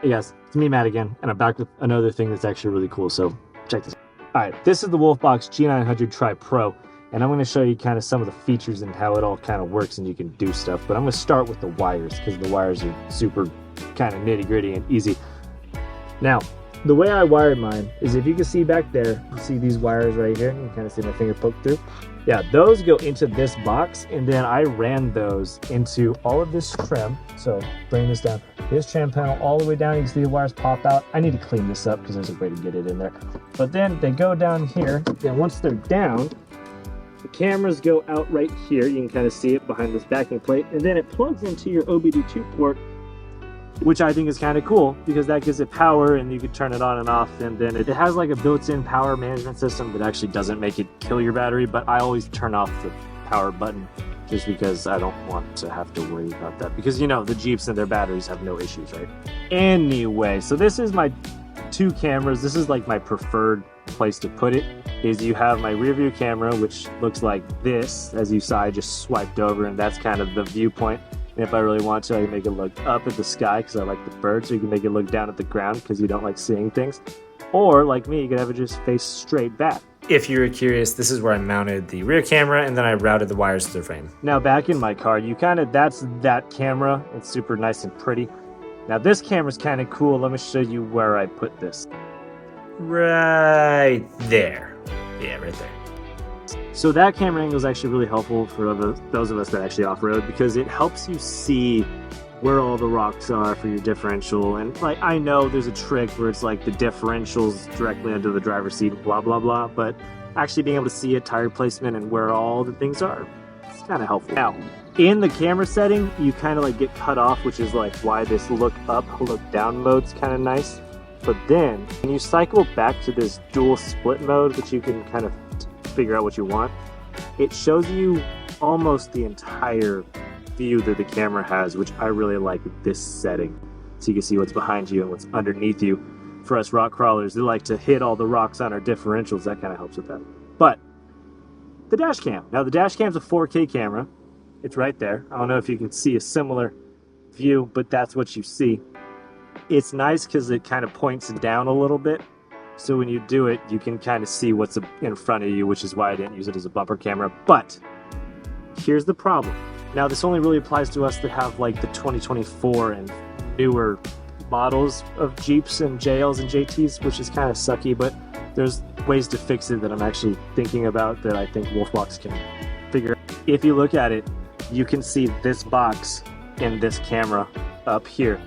Hey guys, it's me, Matt again, and I'm back with another thing that's actually really cool, so check this out. Alright, this is the Wolfbox G900 Tri-Pro, and I'm going to show you kind of some of the features and how it all kind of works and you can do stuff, but I'm going to start with the wires, because the wires are super kind of nitty-gritty and easy. Now, the way I wired mine is, if you can see back there, you see these wires right here, you can kind of see my finger poke through. Yeah, those go into this box, and then I ran those into all of this trim. So bring this down, this trim panel all the way down. You can see the wires pop out. I need to clean this up because there's a way to get it in there. But then they go down here. Then once they're down, the cameras go out right here. You can kind of see it behind this backing plate, and then it plugs into your OBD2 port, which I think is kind of cool because that gives it power and you can turn it on and off. And then it has like a built-in power management system that actually doesn't make it kill your battery, but I always turn off the power button just because I don't want to have to worry about that, because you know the Jeeps and their batteries have no issues, right? Anyway, so this is my two cameras. This is like my preferred place to put it. Is you have my rear view camera, which looks like this. As you saw, I just swiped over, and that's kind of the viewpoint. And if I really want to, I can make it look up at the sky because I like the birds, so you can make it look down at the ground because you don't like seeing things. Or, like me, you can have it just face straight back. If you were curious, this is where I mounted the rear camera, and then I routed the wires to the frame. Now back in my car, that's that camera. It's super nice and pretty. Now this camera's kind of cool. Let me show you where I put this. Right there. Yeah, right there. So that camera angle is actually really helpful for those of us that actually off-road, because it helps you see where all the rocks are for your differential. And like, I know there's a trick where it's like the differentials directly under the driver's seat, blah, blah, blah, but actually being able to see it, tire placement, and where all the things are, it's kind of helpful. Now, in the camera setting, you kind of like get cut off, which is like why this look up, look down mode's kind of nice. But then, when you cycle back to this dual split mode, which you can kind of figure out what you want, it shows you almost the entire view that the camera has, which I really like this setting. So you can see what's behind you and what's underneath you. For us rock crawlers, they like to hit all the rocks on our differentials. That kind of helps with that. But the dash cam. Now the dash cam's a 4K camera. It's right there. I don't know if you can see a similar view, but that's what you see. It's nice because it kind of points down a little bit. So when you do it, you can kind of see what's in front of you, which is why I didn't use it as a bumper camera. But here's the problem. Now, this only really applies to us that have like the 2024 and newer models of Jeeps and JLs and JTs, which is kind of sucky, but there's ways to fix it that I'm actually thinking about that I think Wolfbox can figure out. If you look at it, you can see this box in this camera up here.